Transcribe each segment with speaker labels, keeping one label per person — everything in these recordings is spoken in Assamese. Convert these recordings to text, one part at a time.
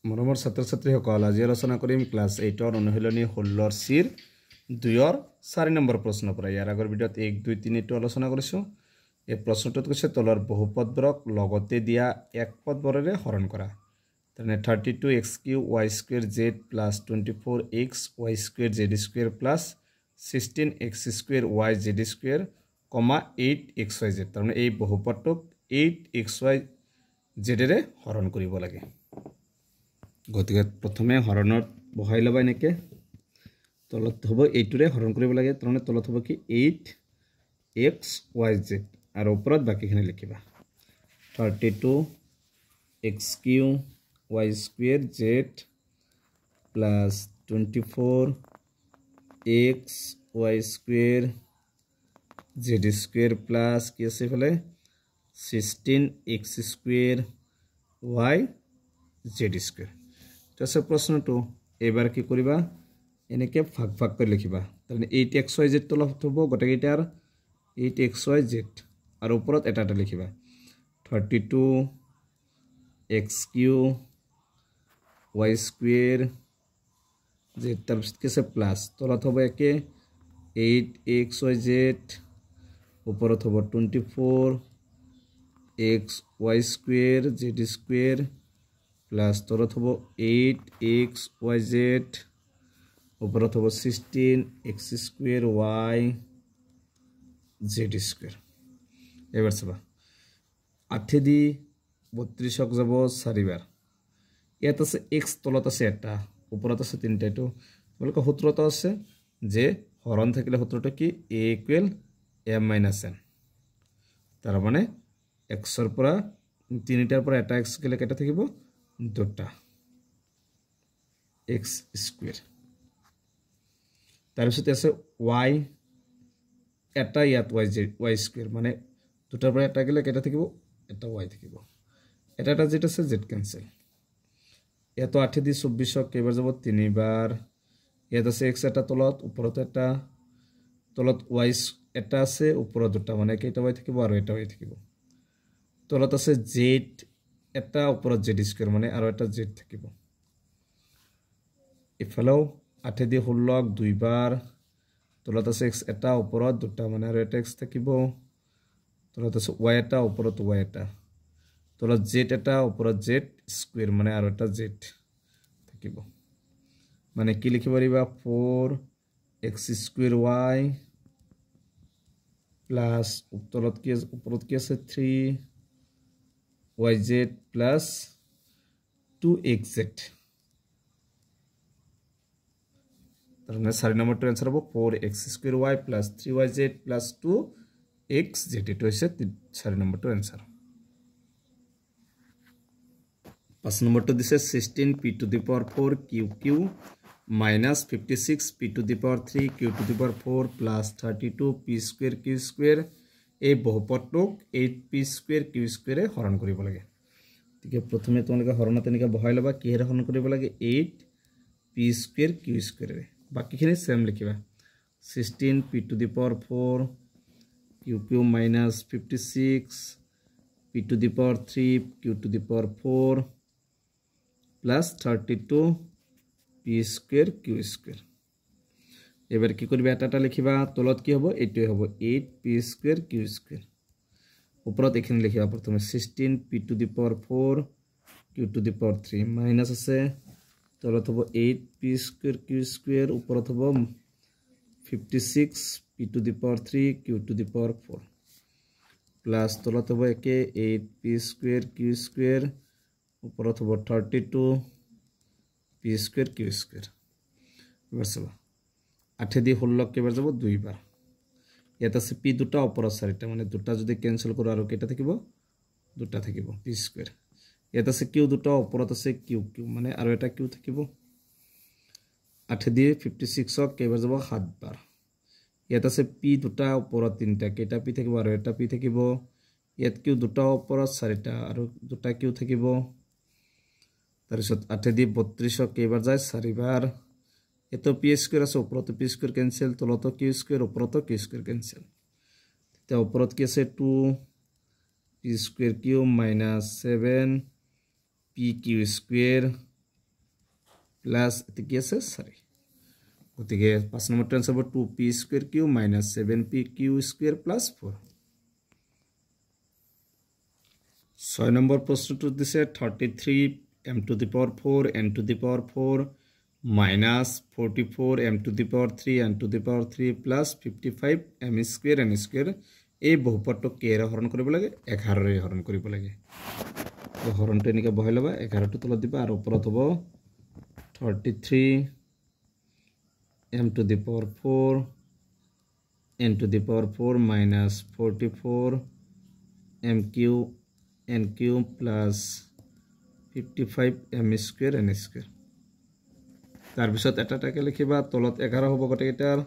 Speaker 1: মৰমৰ ছাত্ৰ ছাত্ৰীসকল আজি আলোচনা কৰিম ক্লাছ 8ৰ অনুশীলনী 16 চিৰ 2ৰ 4 নম্বৰ প্ৰশ্নৰ পৰা ইয়াৰ আগৰ ভিডিঅ'ত 1 2 3 টো আলোচনা কৰিছো এই প্ৰশ্নটোত কৈছে তলৰ বহুপদবোৰক লগতে দিয়া এক পদবোৰেৰে হৰণ কৰা তেনে 32x³ y² z + 24x y² z² + 16x² yz², 8xyz তাৰমানে এই বহুপদটোক 8xyz ৰে হৰণ কৰিব লাগে গতিকে প্ৰথমে হৰণৰ বহাই লবা এনেকে তলত হ'ব এইটোৰে হৰণ কৰিব লাগে তাৰমানে তলত হ'ব কি 8xyz আৰু ওপৰত বাকিখিনি লিখিবা 32x³ y² z + 24x y² z² + কি আছে ফলে 16x² yz²। তাছে প্ৰশ্নটো এবাৰ কি কৰিবা এনেকে ভাগ ভাগ কৰি লিখিবা তাৰমানে 8xyz তলত হ'ব গটেকেইটাৰ 8xyz আৰু ওপৰত এটা এটা লিখিবা 32x³ y² z তাৰপিছত কি আছে প্লাস তলত হ'ব একে 8xyz ওপৰত হ'ব 24x y² z² প্লাস তলত হ'ব 8xyz ওপৰত হ'ব 16x² yz²। এবাৰ চাবা 8 দি 32ক যাব 4 বাৰ ইয়াত আছে x তলত আছে এটা ওপৰত আছে তিনটা এটো তোমালোকৰ সূত্ৰটো আছে যে হৰণ থাকিলে সূত্ৰটো কি a = m - n তাৰ মানে x ৰ পৰা তিনিটাৰ পৰা এটা x গলে কেটা থাকিব দুটা x² তাৰপিছত আছে y এটা ইয়াত y² মানে দুটাৰ পৰা এটা গলে কেটা থাকিব এটা y থাকিব এটা এটা z আছে z কেনসেল ইয়াতো 8 দি 24ক কেইবাৰ যাব তিনিবাৰ ইয়াত আছে x এটা তলত ওপৰত এটা তলত y এটা আছে ওপৰত দুটা মানে কেইটা y থাকিব আৰু এটা y থাকিব তলত আছে z এটা ওপৰত z² মানে আৰু এটা z থাকিব ইফালেও 8 দি 16ক দুইবাৰ তলত আছে x এটা ওপৰত দুটা মানে আৰু এটা x থাকিব তলত আছে y এটা ওপৰত y এটা তলত z এটা ওপৰত z² মানে আৰু এটা z থাকিব মানে কি লিখিব পাৰিবা 4x² y প্লাস তলত কি ওপৰত কি আছে 3yz plus 2xz তাৰমানে 4 নম্বৰটো आंसर হ'ব 4x² y plus 3yz plus 2xz এটো হৈছে 4 নম্বৰটো आंसर 5 নম্বৰটো দিছে 16p⁴ qq minus 56p⁴ q⁴ plus 32p² q² এই বহুপদটোক 8p² q² এ হৰণ কৰিব লাগে ঠিক প্ৰথমে তোমালোকে হৰণত এনেকা বহাই লবা কি হৰণ কৰিব লাগে 8p² q² এ বাকিখিনি সেম লিখিবা 16p⁴ qq minus 56p⁴ q⁴ plus 32p² q² এবাৰ কি কৰিবা এটা লিখিবা তলত কি হ'ব এইটোই হ'ব 8p² q² ওপৰত এখানে লিখিবা প্ৰথমে 16p⁴ q⁴ মাইনাস আছে তলত হ'ব 8p² q² ওপৰত হ'ব 56p⁴ q⁴ প্লাস তলত হ'ব একে 8p² q² ওপৰত হ'ব 32p² q² এবাৰ চাবা 8 দি 16 কেবাৰ যাব দুইবাৰ ইয়াত আছে p দুটা ওপৰত চাৰিটা মানে দুটা যদি ক্যান্সেল কৰো আৰু কেটা থাকিব দুটা থাকিব p² ইয়াত আছে q দুটা ওপৰত আছে qq মানে আৰু এটা q থাকিব 8 দি 56ক কেবাৰ যাব 7 বাৰ ইয়াত আছে p দুটা ওপৰত তিনটা কেটা p থাকিব আৰু এটা p থাকিব ইয়াত q দুটা ওপৰত চাৰিটা আৰু দুটা q থাকিব তাৰপিছত 8 দি 32ক কেবাৰ যায় 4 বাৰ এতো p² আছে ওপৰত p² ক্যান্সেল তলত q² ওপৰত q² ক্যান্সেল তে ওপৰত কি আছে 2p² q minus 7 pq² plus এতে কি আছে 4 গতিকে 5 নম্বৰটো আনসাৰ হ'ব 2p² minus 7pq² plus 4 6 number প্ৰশ্নটো দিছে 33m to the power 4 n to the power 4 minus 44m to the power 3 n to the power 3 plus 55m² n² এই বহুপদটো k ৰে হৰণ কৰিব লাগে 11 ৰে হৰণ কৰিব লাগে তো হৰণটো এনেকৈ বহাই লবা 11 টো তলত দিবা আৰু ওপৰত হ'ব 33m to the power 4 n to the power 4 minus 44mq nq plus 55m² n² তাৰ পিছত এটাটাকে লিখিবা তলত 11 হ'ব গটেকেটাৰ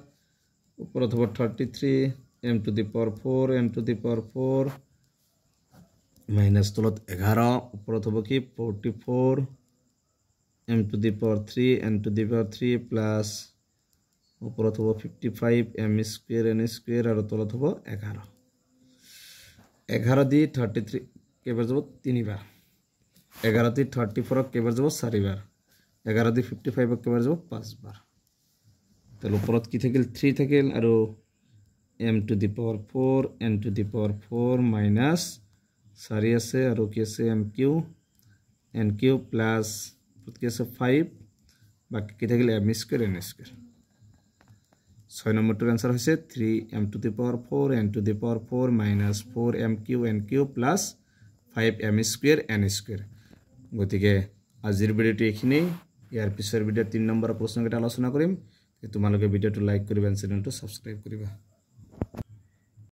Speaker 1: ওপৰত হ'ব 33m to the power 4 n to the power 4 minus তলত 11 ওপৰত হ'ব কি 44m to the power 3 n to the power 3 plus ওপৰত হ'ব 55m² n² আৰু তলত হ'ব 11 11 দি 33 কেবাৰ যাব 3 বাৰ 11 দি 34 কেবাৰ যাব 4 বাৰ 11 দি 55 কেবাৰ যাব 5 বাৰ তাহলে ওপৰত কি থাকিল 3 থাকিল আৰু m to the power 4 n to the power 4 minus 4 আছে আৰু কি আছে mq nq plus কি আছে 5 বাকি কি থাকিল m² n² 6 নম্বৰটোৰ আনসাৰ হৈছে 3m to the power 4 n to the power 4 minus 4mq nq plus 5m² n² গতিকে আজিৰ ভিডিওটো এখিনি ইয়াৰ পিছৰ ভিডিও 3 নম্বৰ প্ৰশ্নকেইটা আলোচনা কৰিম তোমালোকে ভিডিওটো লাইক কৰিবা চেনেলটো সাবস্ক্ৰাইব কৰিবা